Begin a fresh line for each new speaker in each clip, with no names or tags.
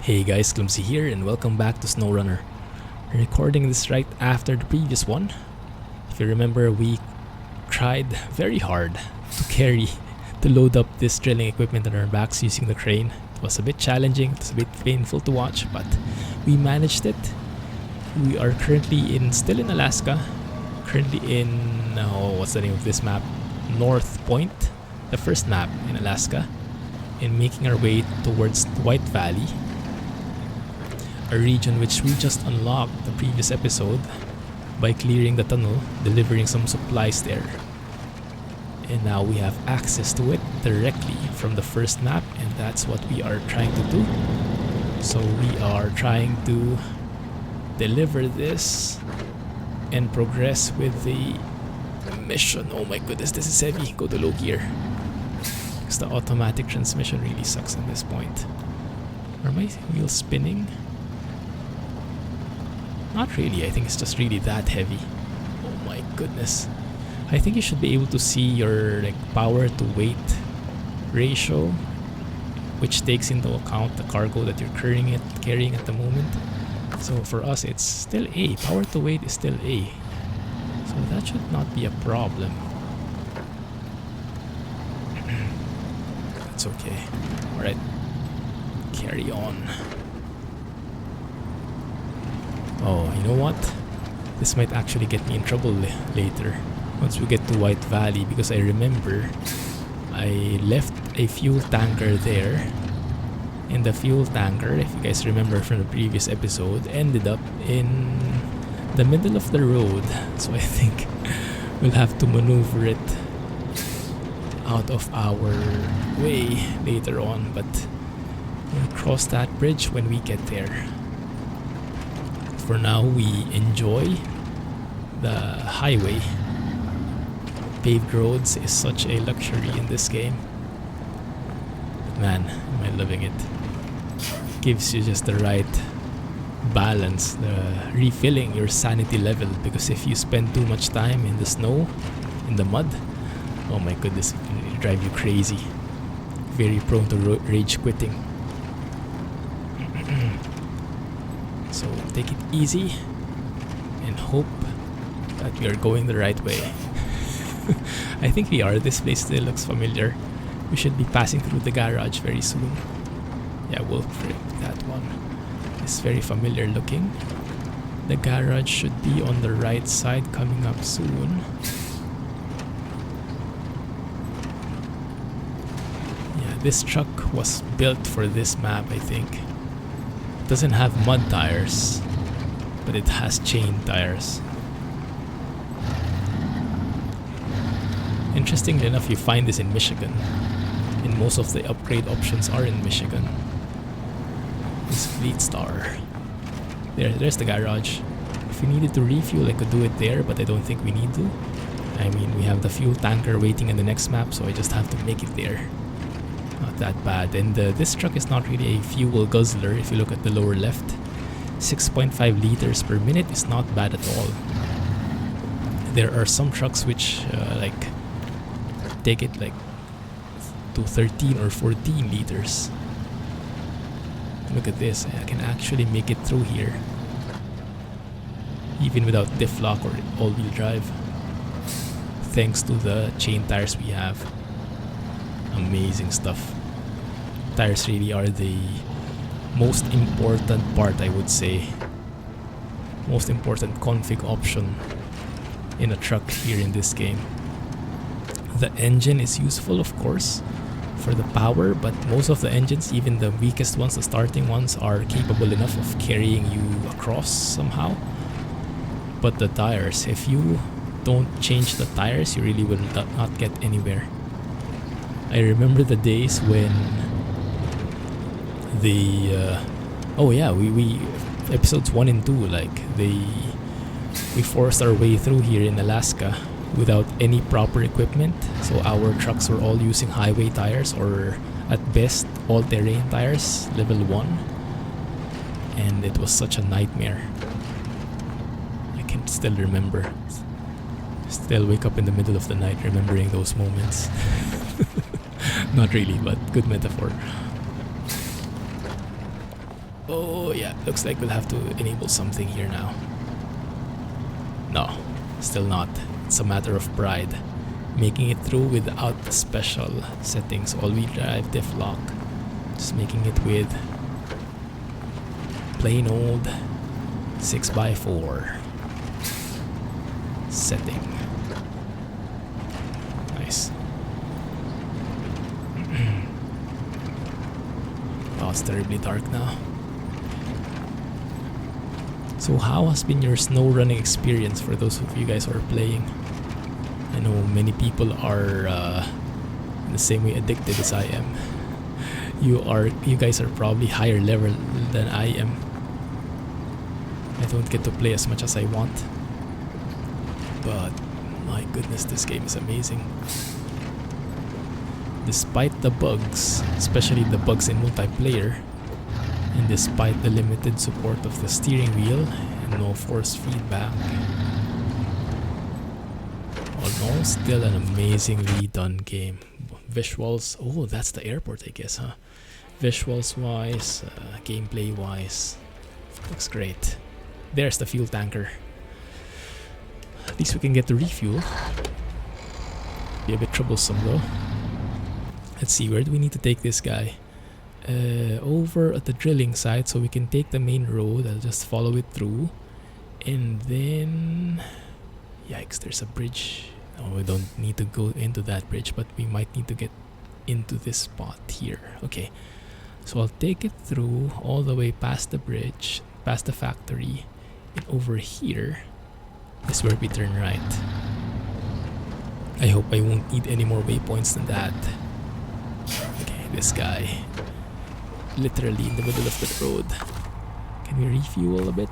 Hey guys, Clumsy here and welcome back to SnowRunner. Recording this right after the previous one. If you remember, we tried very hard to load up this drilling equipment on our backs using the crane. It was a bit challenging, it was a bit painful to watch, but we managed it. We are currently still in Alaska. Currently in, what's the name of this map? North Point, the first map in Alaska. And making our way towards White Valley, a region which we just unlocked the previous episode by clearing the tunnel, delivering some supplies there. And now we have access to it directly from the first map, and that's what we are trying to do. So we are trying to deliver this and progress with the mission. Oh my goodness, this is heavy. Go to low gear. Because the automatic transmission really sucks at this point. Are my wheels spinning? Not really, I think it's just really that heavy. Oh my goodness. I think you should be able to see your power to weight ratio, which takes into account the cargo that you're carrying at the moment. So for us it's still A. Power to weight is still A. So that should not be a problem. It's okay. Alright. Carry on. Oh, you know what? This might actually get me in trouble later. Once we get to White Valley, because I remember I left a fuel tanker there. And the fuel tanker, if you guys remember from the previous episode, ended up in the middle of the road. So I think we'll have to maneuver it out of our way later on, but we'll cross that bridge when we get there. For now, we enjoy the highway. Paved roads is such a luxury in this game. Man, am I loving it. Gives you just the right balance, refilling your sanity level, because if you spend too much time in the snow, in the mud, oh my goodness, it can drive you crazy. Very prone to rage quitting. So take it easy and hope that we are going the right way. I think we are. This place still looks familiar. We should be passing through the garage very soon. Yeah, we'll break that one. It's very familiar looking. The garage should be on the right side, coming up soon. This truck was built for this map, I think. It doesn't have mud tires, but it has chain tires. Interestingly enough, you find this in Michigan, and most of the upgrade options are in Michigan. This Fleet Star. There's the garage. If we needed to refuel, I could do it there, but I don't think we need to. I mean, we have the fuel tanker waiting in the next map, so I just have to make it there. Not that bad. And this truck is not really a fuel guzzler. If you look at the lower left, 6.5 liters per minute is not bad at all. There are some trucks which take it to 13 or 14 liters. Look at this, I can actually make it through here even without diff lock or all-wheel drive, thanks to the chain tires we have. Amazing stuff. Tires really are the most important part, I would say. Most important config option in a truck here in this game. The engine is useful, of course, for the power, but most of the engines, even the weakest ones, the starting ones, are capable enough of carrying you across somehow. But the tires, if you don't change the tires, you really will not get anywhere. I remember the days when we episodes 1 and 2, we forced our way through here in Alaska without any proper equipment. So our trucks were all using highway tires, or at best all-terrain tires, level 1. And it was such a nightmare. I can still remember. Still wake up in the middle of the night remembering those moments. Not really, but good metaphor. Oh yeah, looks like we'll have to enable something here now. No, still not. It's a matter of pride. Making it through without the special settings. All-wheel drive, diff lock. Just making it with plain old 6x4 setting. Nice. Oh, it's terribly dark now. So how has been your snow running experience for those of you guys who are playing? I know many people are in the same way addicted as I am. You guys are probably higher level than I am. I don't get to play as much as I want. But my goodness, this game is amazing. Despite the bugs, especially the bugs in multiplayer, and despite the limited support of the steering wheel and no force feedback, all in all, still an amazingly done game. Visuals, oh, that's the airport, I guess, huh? Visuals wise, gameplay wise, looks great. There's the fuel tanker. At least we can get the refuel. Be a bit troublesome though. Let's see, where do we need to take this guy? Over at the drilling site, so we can take the main road. I'll just follow it through. And then... Yikes, there's a bridge. Oh, we don't need to go into that bridge, but we might need to get into this spot here. Okay, so I'll take it through all the way past the bridge, past the factory, and over here is where we turn right. I hope I won't need any more waypoints than that. Okay, this guy, literally in the middle of the road. Can we refuel a bit?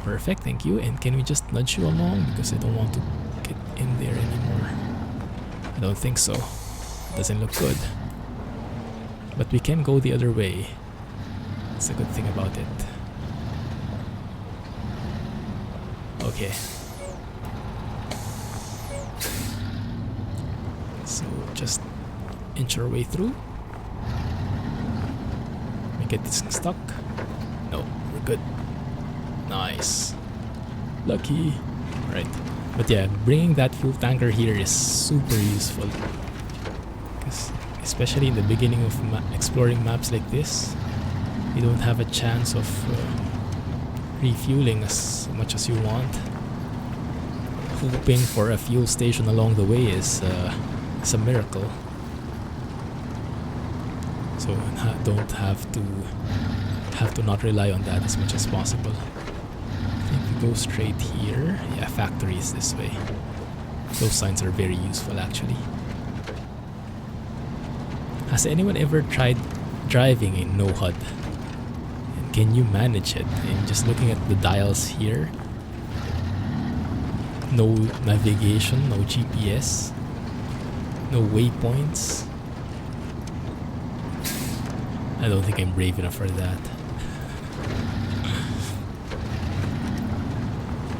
Perfect, thank you. And can we just nudge you along, because I don't want to get in there anymore. I don't think so. It doesn't look good. But we can go the other way. That's a good thing about it. Okay. So just inch our way through. We get this stuck. No, we're good. Nice. Lucky. Right. But yeah, bringing that fuel tanker here is super useful. Because especially in the beginning of exploring maps like this, you don't have a chance of refueling as much as you want. Hoping for a fuel station along the way is a miracle. So don't have to not rely on that as much as possible. I think we go straight here. Yeah, factory is this way. Those signs are very useful actually. Has anyone ever tried driving in no HUD? And can you manage it? And just looking at the dials here, no navigation, no GPS, no waypoints. I don't think I'm brave enough for that.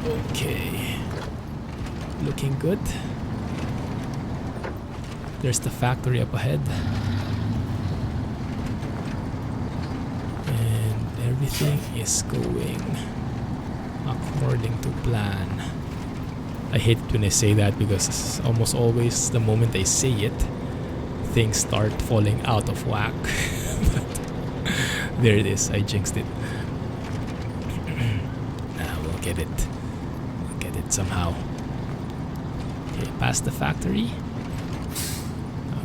Okay, looking good. There's the factory up ahead. And everything is going according to plan. I hate it when I say that because almost always the moment I say it, things start falling out of whack. But there it is, I jinxed it. Nah, we'll get it. We'll get it somehow. Okay, past the factory.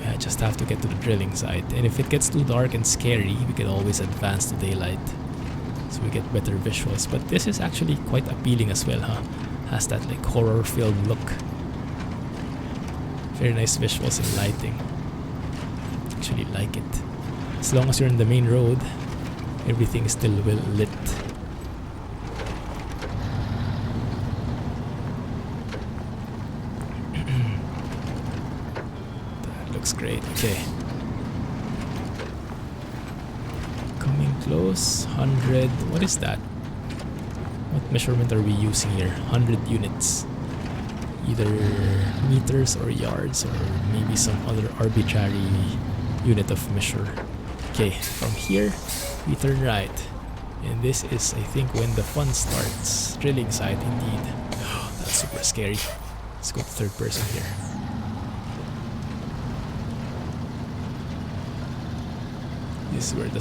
I just have to get to the drilling site. And if it gets too dark and scary, we can always advance to daylight, so we get better visuals. But this is actually quite appealing as well, huh? Has that like horror film look. Very nice visuals and lighting. Actually like it. As long as you're in the main road, everything is still well lit. That looks great. Okay. Coming close. 100. What is that? What measurement are we using here? 100 units. Either meters or yards, or maybe some other arbitrary unit of measure. Okay, from here we turn right. And this is, I think, when the fun starts. Drilling site indeed. That's super scary. Let's go to third person here. This is where the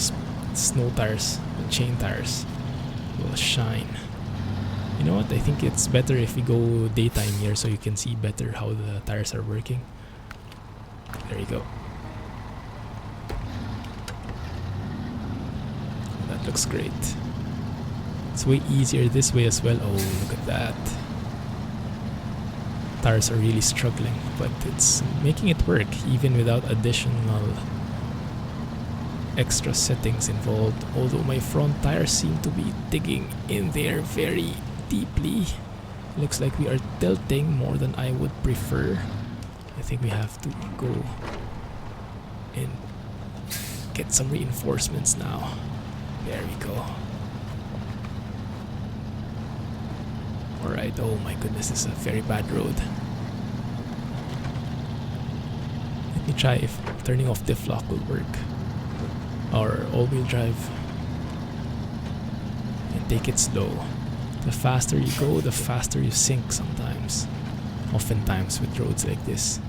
snow tires, the chain tires, will shine. You know what? I think it's better if we go daytime here so you can see better how the tires are working. There you go. That looks great. It's way easier this way as well. Oh, look at that. Tires are really struggling, but it's making it work even without additional extra settings involved. Although my front tires seem to be digging in there very deeply. Looks like we are tilting more than I would prefer. I think we have to go and get some reinforcements now. There we go. Alright, oh my goodness, this is a very bad road. Let me try if turning off diff lock will work. Or all-wheel drive. And take it slow. The faster you go, the faster you sink sometimes. Oftentimes with roads like this.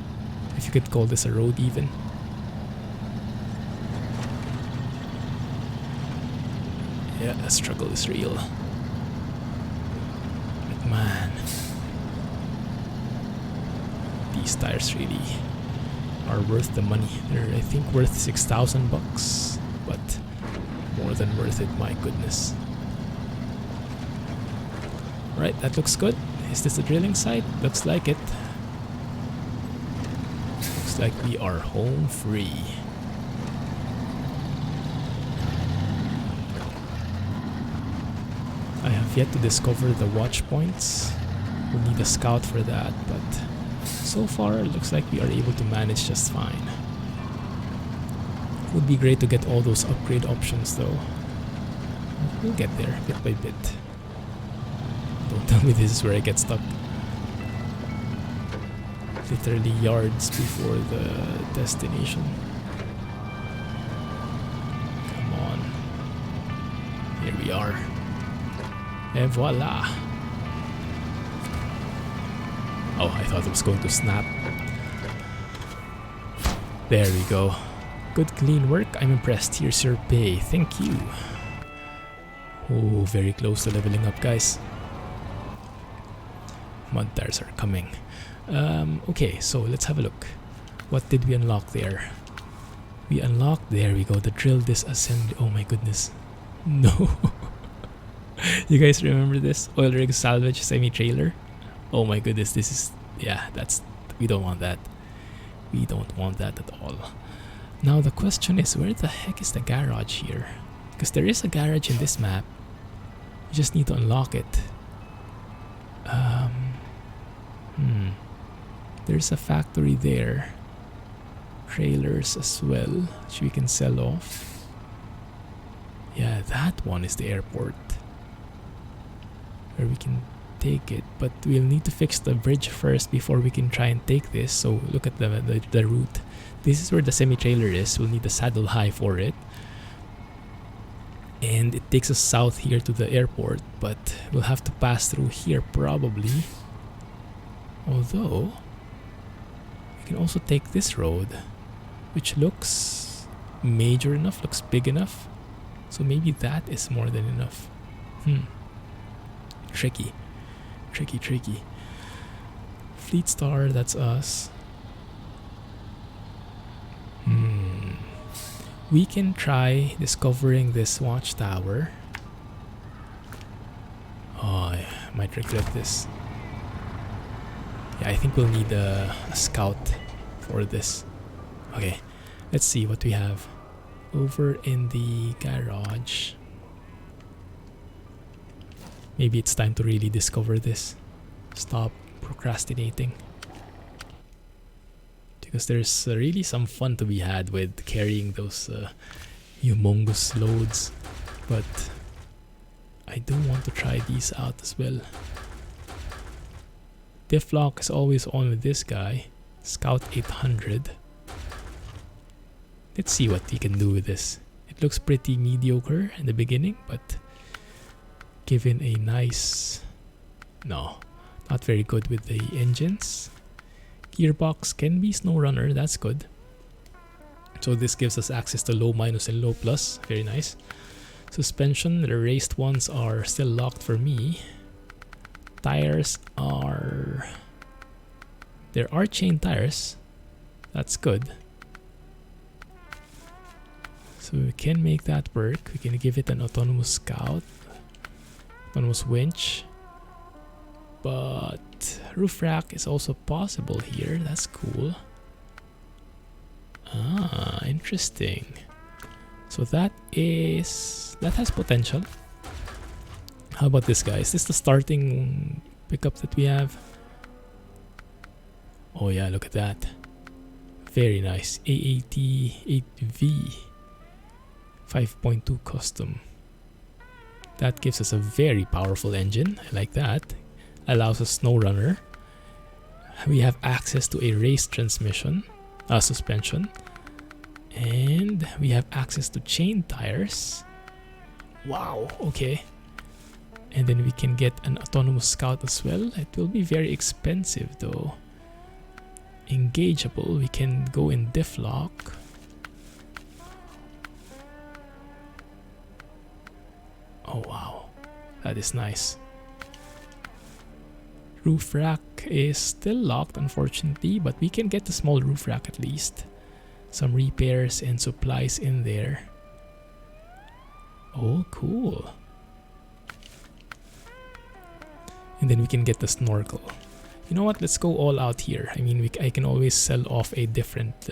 If you could call this a road even. Yeah, the struggle is real. But man, these tires really are worth the money. They're, I think, worth 6,000 bucks, but more than worth it, my goodness. Right, that looks good. Is this a drilling site? Looks like it. Looks like we are home free. I have yet to discover the watch points. We'll need a scout for that, but so far it looks like we are able to manage just fine. Would be great to get all those upgrade options though. We'll get there bit by bit. Don't tell me this is where I get stuck. Literally yards before the destination. Come on. Here we are. And voila! Oh, I thought it was going to snap. There we go. Good clean work. I'm impressed. Here's your pay. Thank you. Oh, very close to leveling up, guys. Mud tires are coming. Okay, so let's have a look. What did we unlock there? We unlocked, there we go, the drill disassembly. Oh my goodness. No. You guys remember this? Oil rig salvage semi-trailer? Oh my goodness, this is, yeah, that's, we don't want that. We don't want that at all. Now the question is, where the heck is the garage here? Because there is a garage in this map. You just need to unlock it. There's a factory there. Trailers as well, which we can sell off. Yeah, that one is the airport. Where we can take it. But we'll need to fix the bridge first before we can try and take this. So look at the route. This is where the semi-trailer is. We'll need a saddle high for it. And it takes us south here to the airport. But we'll have to pass through here probably. Although, we can also take this road, which looks major enough, looks big enough. So maybe that is more than enough. Tricky. Tricky. Fleet Star, that's us. We can try discovering this watchtower. Oh, I might regret this. Yeah, I think we'll need a scout for this. Okay, let's see what we have over in the garage. Maybe it's time to really discover this. Stop procrastinating. Because there's really some fun to be had with carrying those humongous loads. But I do want to try these out as well. Diff lock is always on with this guy, Scout 800. Let's see what we can do with this. It looks pretty mediocre in the beginning, but given a nice... No, not very good with the engines. Gearbox can be SnowRunner, that's good. So this gives us access to low minus and low plus, very nice. Suspension, the raced ones are still locked for me. Tires are... There are chain tires, that's good. So we can make that work. We can give it an autonomous scout, autonomous winch. But roof rack is also possible here, that's cool. Ah, interesting. So that has potential. How about this guy? Is this the starting pickup that we have? Oh yeah, look at that. Very nice. AAT 8V 5.2 custom. That gives us a very powerful engine. I like that. Allows us SnowRunner. We have access to a race transmission, suspension. And we have access to chain tires. Wow, okay. And then we can get an autonomous scout as well. It will be very expensive though. Engageable, we can go in diff lock. Oh wow, that is nice. Roof rack is still locked unfortunately, but we can get the small roof rack at least. Some repairs and supplies in there. Oh, cool. And then we can get the snorkel. You know what? Let's go all out here. I mean, I can always sell off a different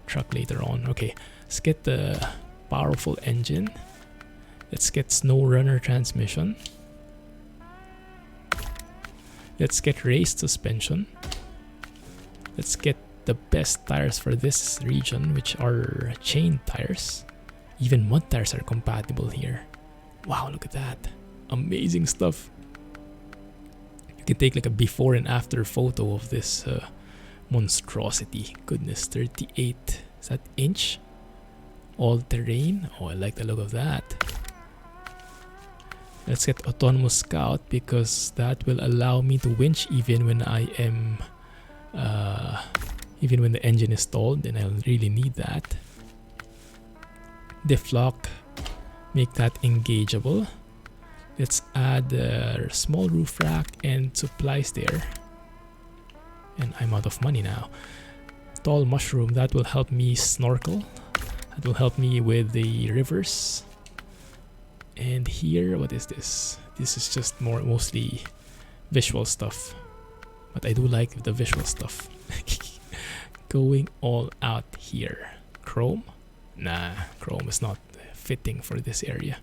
truck later on. Okay, let's get the powerful engine. Let's get SnowRunner transmission. Let's get race suspension. Let's get the best tires for this region, which are chain tires. Even mud tires are compatible here. Wow, look at that. Amazing stuff. You can take like a before and after photo of this monstrosity. Goodness, 38. Is that inch? All terrain. Oh, I like the look of that. Let's get autonomous scout because that will allow me to winch even when I am even when the engine is stalled, and I'll really need that. Diff lock, make that engageable. Let's add a small roof rack and supplies there. And I'm out of money now. Tall mushroom, that will help me snorkel. That will help me with the rivers. And here, what is this? This is just mostly visual stuff. But I do like the visual stuff. Going all out here. Chrome? Nah, chrome is not fitting for this area.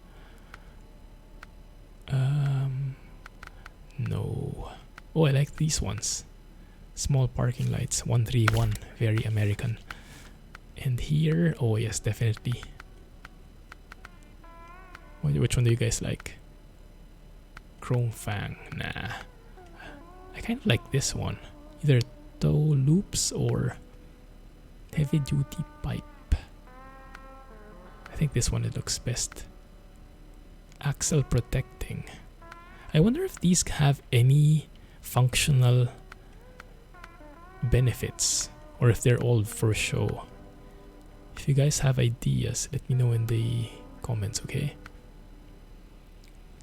No. Oh, I like these ones. Small parking lights. 131. Very American. And here, oh yes, definitely. Which one do you guys like? Chrome Fang. Nah. I kind of like this one. Either toe loops or heavy duty pipe. I think this one it looks best. Axle protecting. I wonder if these have any functional benefits or if they're all for show. If you guys have ideas, let me know in the comments, okay?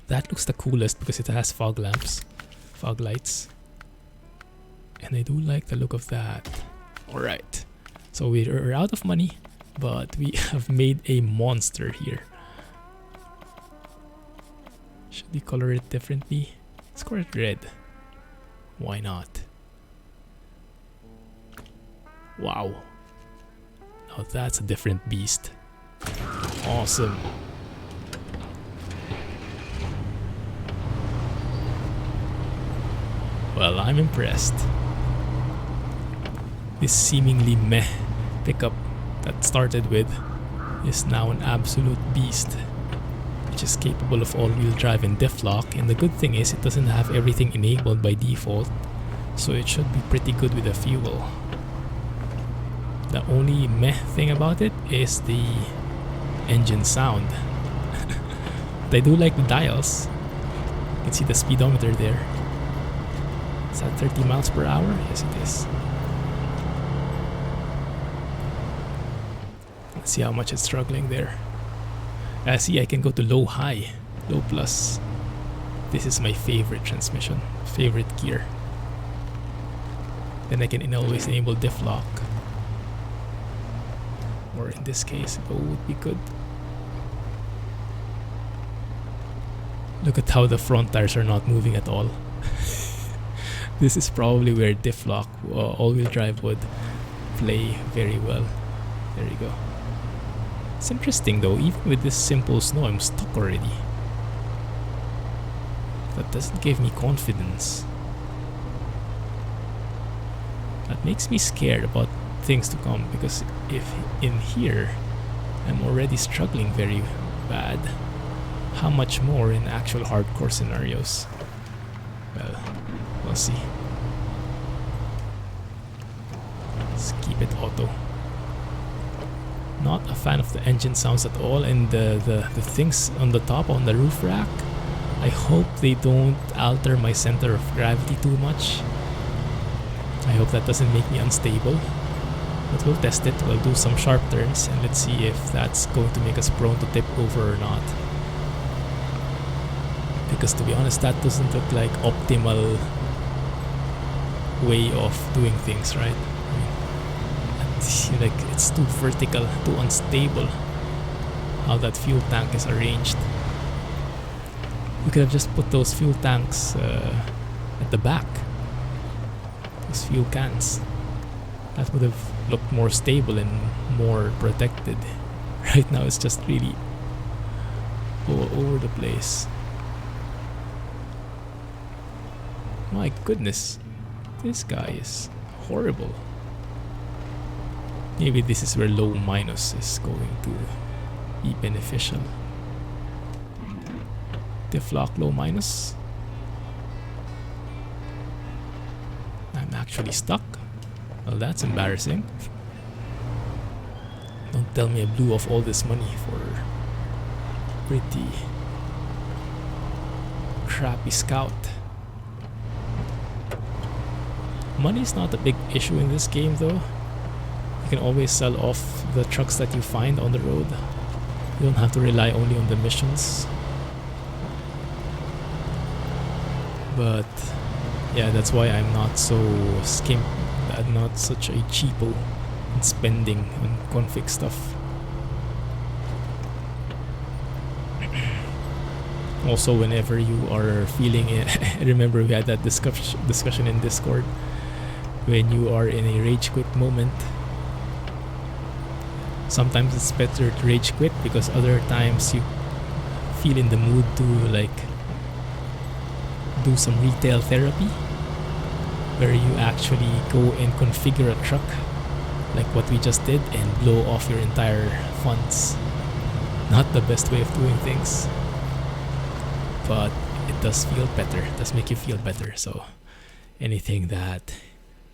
That looks the coolest because it has fog lamps, fog lights. And I do like the look of that. Alright, so we're out of money, but we have made a monster here. Should we color it differently? Let's color it red. Why not? Wow. Now that's a different beast. Awesome. Well, I'm impressed. This seemingly meh pickup that started with is now an absolute beast, which is capable of all-wheel drive and diff lock, and the good thing is it doesn't have everything enabled by default, so it should be pretty good with the fuel. The only meh thing about it is the engine sound. But I do like the dials. You can see the speedometer there. Is that 30 miles per hour? Yes, it is. Let's see how much it's struggling there. See, I can go to low high, low plus. This is my favorite transmission, favorite gear. Then I can always enable diff lock. Or in this case, low would be good. Look at how the front tires are not moving at all. This is probably where diff lock, all-wheel drive would play very well. There you go. It's interesting though, even with this simple snow, I'm stuck already. That doesn't give me confidence. That makes me scared about things to come, because if in here I'm already struggling very bad, how much more in actual hardcore scenarios? Well, we'll see. Let's keep it auto. Not a fan of the engine sounds at all, and the things on the top, on the roof rack, I hope they don't alter my center of gravity too much. I hope that doesn't make me unstable. But we'll test it, we'll do some sharp turns, and let's see if that's going to make us prone to tip over or not. Because to be honest, that doesn't look like optimal way of doing things, right? Like, it's too vertical, too unstable how that fuel tank is arranged. We could have just put those fuel tanks at the back, those fuel cans. That would have looked more stable and more protected. Right now it's just really all over the place. My goodness, this guy is horrible. Maybe this is where low minus is going to be beneficial. Diff lock low minus. I'm actually stuck. Well, that's embarrassing. Don't tell me I blew off all this money for pretty crappy Scout. Money is not a big issue in this game though. You can always sell off the trucks that you find on the road. You don't have to rely only on the missions. But yeah, that's why I'm not so I'm not such a cheapo in spending on config stuff. Also, whenever you are feeling it, I remember we had that discussion in Discord. When you are in a rage quit moment, sometimes it's better to rage quit, because other times you feel in the mood to like do some retail therapy, where you actually go and configure a truck like what we just did and blow off your entire funds. Not the best way of doing things, but it does feel better, it does make you feel better. So anything that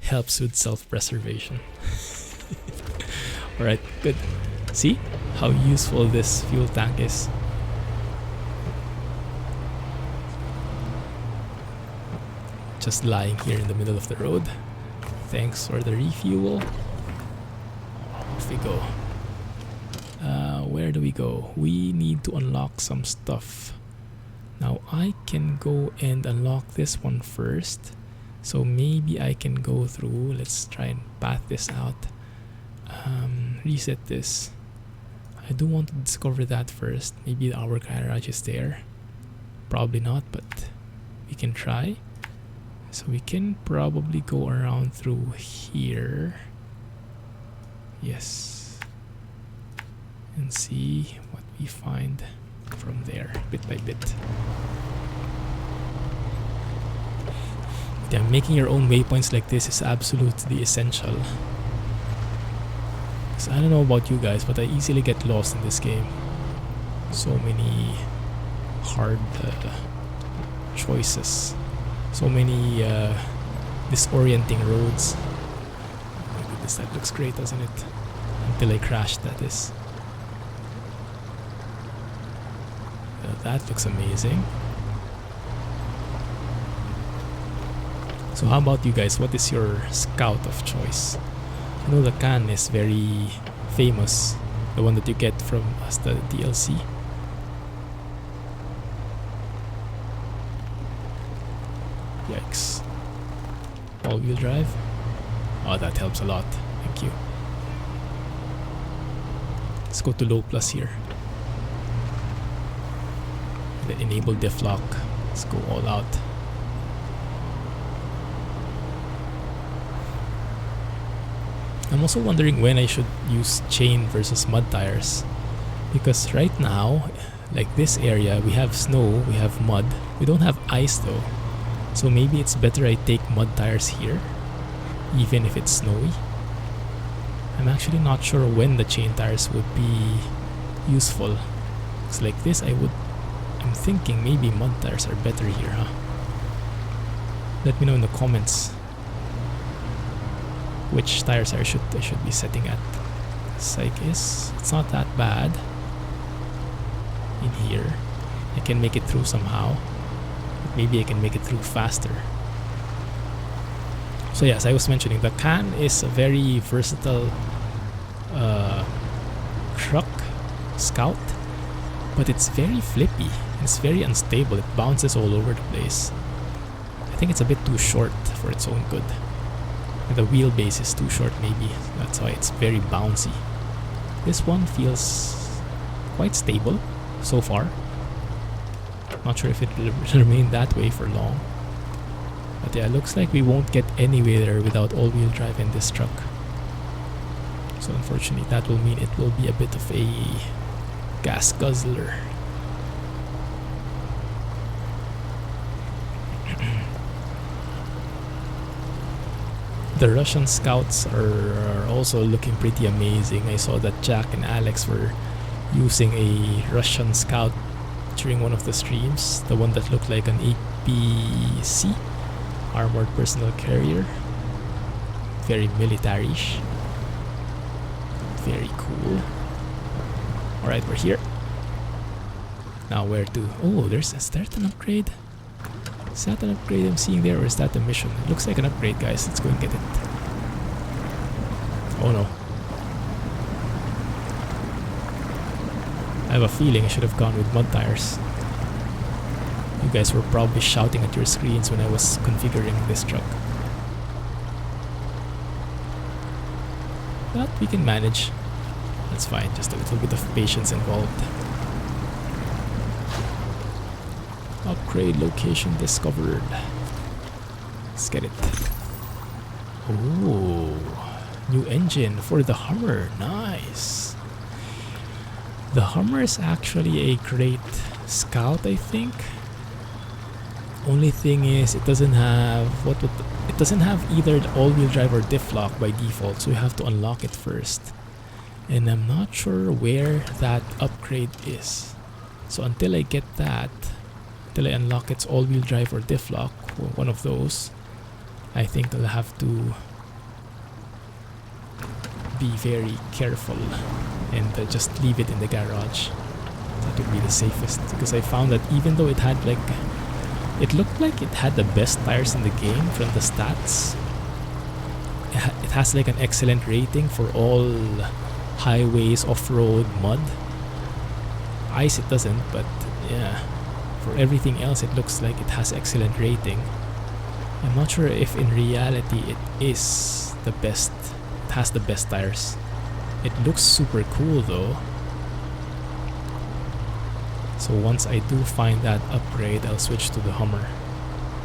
helps with self-preservation. Alright, good. See how useful this fuel tank is? Just lying here in the middle of the road. Thanks for the refuel. Off we go. Where do we go? We need to unlock some stuff. Now I can go and unlock this one first. So maybe I can go through. Let's try and path this out. Reset this. I do want to discover that first. Maybe our garage is there. Probably not, but we can try. So we can probably go around through here. Yes. And see what we find from there, bit by bit. Yeah, making your own waypoints like this is absolutely essential. So I don't know about you guys, but I easily get lost in this game. So many hard choices. So many disorienting roads. Oh my goodness, that looks great, doesn't it? Until I crashed, that is. that looks amazing. So how about you guys? What is your scout of choice? I know the can is very famous, the one that you get from as the DLC. Yikes. All-wheel drive? Oh, that helps a lot. Thank you. Let's go to low plus here. And then enable diff lock. Let's go all out. I'm also wondering when I should use chain versus mud tires, because right now, like this area, we have snow, we have mud, we don't have ice though. So maybe it's better I take mud tires here, even if it's snowy. I'm actually not sure when the chain tires would be useful. It's like this, I'm thinking maybe mud tires are better here, huh? Let me know in the comments which tires I should be setting at. It's not that bad. In here, I can make it through somehow. Maybe I can make it through faster. So yes, I was mentioning the can is a very versatile truck scout, but it's very flippy. It's very unstable. It bounces all over the place. I think it's a bit too short for its own good. And the wheelbase is too short maybe. That's why it's very bouncy. This one feels quite stable so far. Not sure if it will remain that way for long. But yeah, looks like we won't get anywhere without all-wheel drive in this truck. So unfortunately that will mean it will be a bit of a gas guzzler. The Russian scouts are also looking pretty amazing. I saw that Jack and Alex were using a Russian scout during one of the streams, the one that looked like an APC, armored personal carrier. Very military-ish. Very cool. Alright, we're here. Now where to? Oh, is that an upgrade? Is that an upgrade I'm seeing there, or is that a mission? It looks like an upgrade, guys. Let's go and get it. Oh no. I have a feeling I should have gone with mud tires. You guys were probably shouting at your screens when I was configuring this truck. But we can manage. That's fine, just a little bit of patience involved. Upgrade location discovered. Let's get it. Oh, new engine for the Hummer. Nice. The Hummer is actually a great scout, I think. Only thing is, it doesn't have it doesn't have either the all-wheel drive or diff lock by default, so you have to unlock it first. And I'm not sure where that upgrade is. So until I get that, till I unlock its all-wheel drive or diff lock, or one of those, I think I'll have to be very careful and just leave it in the garage. That would be the safest, because I found that even though it had it looked like it had the best tires in the game from the stats. It has like an excellent rating for all highways, off-road, mud. Ice it doesn't, but yeah. For everything else, it looks like it has excellent rating. I'm not sure if in reality it is the best. It has the best tires. It looks super cool though. So once I do find that upgrade, I'll switch to the Hummer.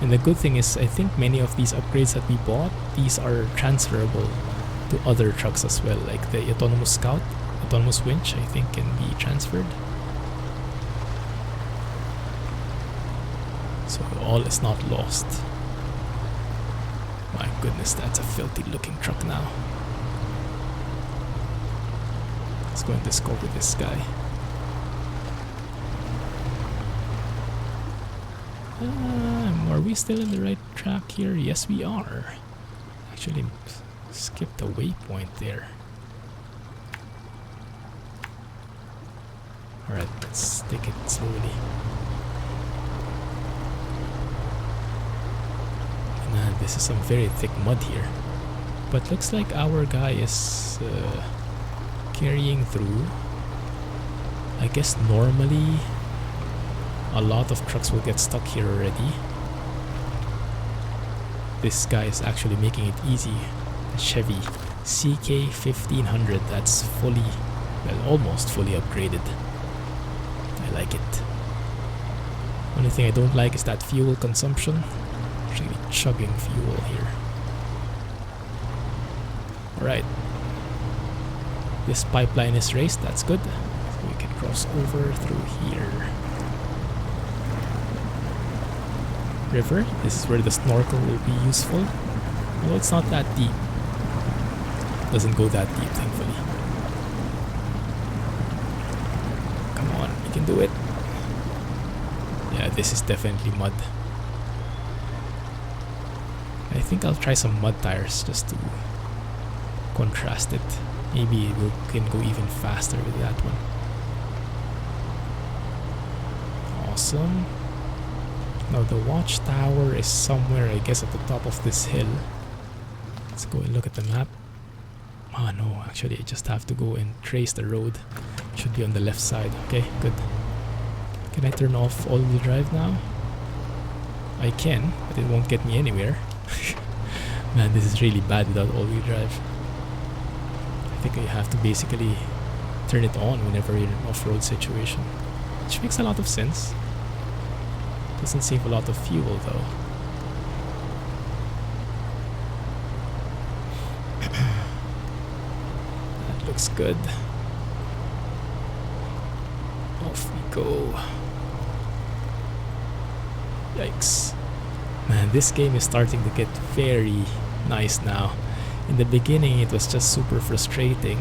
And the good thing is, I think many of these upgrades that we bought, these are transferable to other trucks as well. Like the autonomous scout, autonomous winch, I think can be transferred. So all is not lost. My goodness, that's a filthy looking truck now. Let's go and discover this guy. Are we still in the right track here? Yes, we are. Actually, skipped a waypoint there. Alright, let's take it slowly. Man, this is some very thick mud here. But looks like our guy is carrying through. I guess normally a lot of trucks will get stuck here already. This guy is actually making it easy. A Chevy CK1500 that's fully, well, almost fully upgraded. I like it. Only thing I don't like is that fuel consumption. Really chugging fuel here. Alright. This pipeline is raised, that's good. So we can cross over through here. River, this is where the snorkel will be useful. Although it's not that deep. Doesn't go that deep, thankfully. Come on, you can do it. Yeah, this is definitely mud. I think I'll try some mud tires just to contrast it. Maybe it can go even faster with that one. Awesome. Now the watchtower is somewhere, I guess, at the top of this hill. Let's go and look at the map. Oh no, actually I just have to go and trace the road. It should be on the left side. Okay, good. Can I turn off all-wheel drive now? I can, but it won't get me anywhere. Man, this is really bad without all-wheel drive. I think I have to basically turn it on whenever you're in an off-road situation. Which makes a lot of sense. Doesn't save a lot of fuel though. That looks good. Off we go. Yikes. Man, this game is starting to get very nice now. In the beginning it was just super frustrating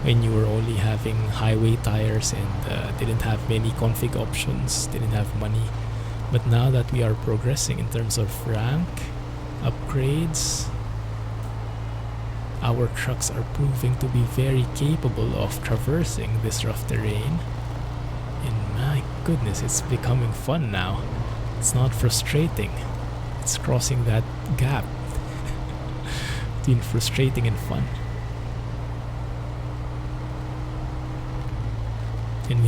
when you were only having highway tires and didn't have many config options, didn't have money. But now that we are progressing in terms of rank, upgrades, our trucks are proving to be very capable of traversing this rough terrain. And my goodness, it's becoming fun now. It's not frustrating. It's crossing that gap between frustrating and fun. And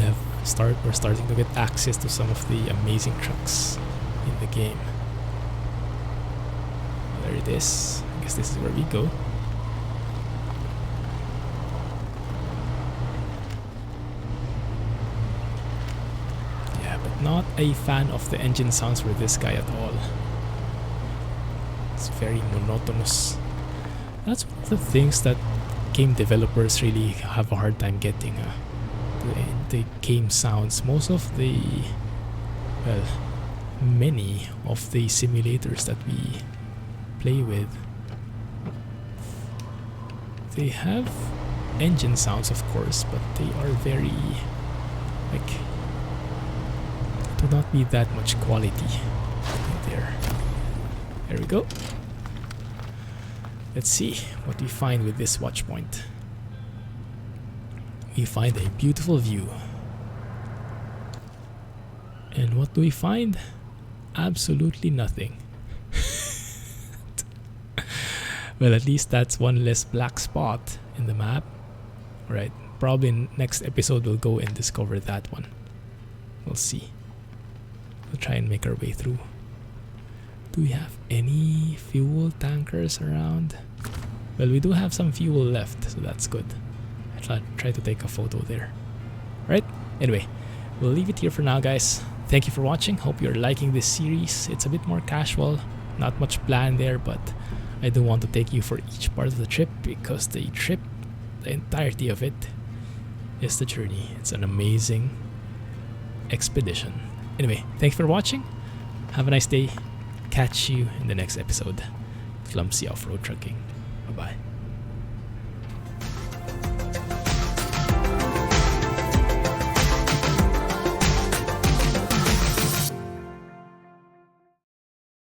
we're starting to get access to some of the amazing trucks in the game. There it is. I guess this is where we go. Yeah, but not a fan of the engine sounds for this guy at all. It's very monotonous. That's one of the things that game developers really have a hard time getting. The game sounds, most of the, well, many of the simulators that we play with, they have engine sounds of course, but they are very, like, do not be that much quality there. There we go. Let's see what we find with this watch point. We find a beautiful view. And what do we find? Absolutely nothing. Well, at least that's one less black spot in the map. Alright, probably in next episode we'll go and discover that one. We'll see. We'll try and make our way through. Do we have any fuel tankers around? Well, we do have some fuel left, so that's good. I'll try to take a photo there. Right? Anyway, we'll leave it here for now, guys. Thank you for watching. Hope you're liking this series. It's a bit more casual. Not much plan there, but I do want to take you for each part of the trip because the trip, the entirety of it, is the journey. It's an amazing expedition. Anyway, thanks for watching. Have a nice day. Catch you in the next episode. Clumsy Off-Road Trucking. Bye-bye.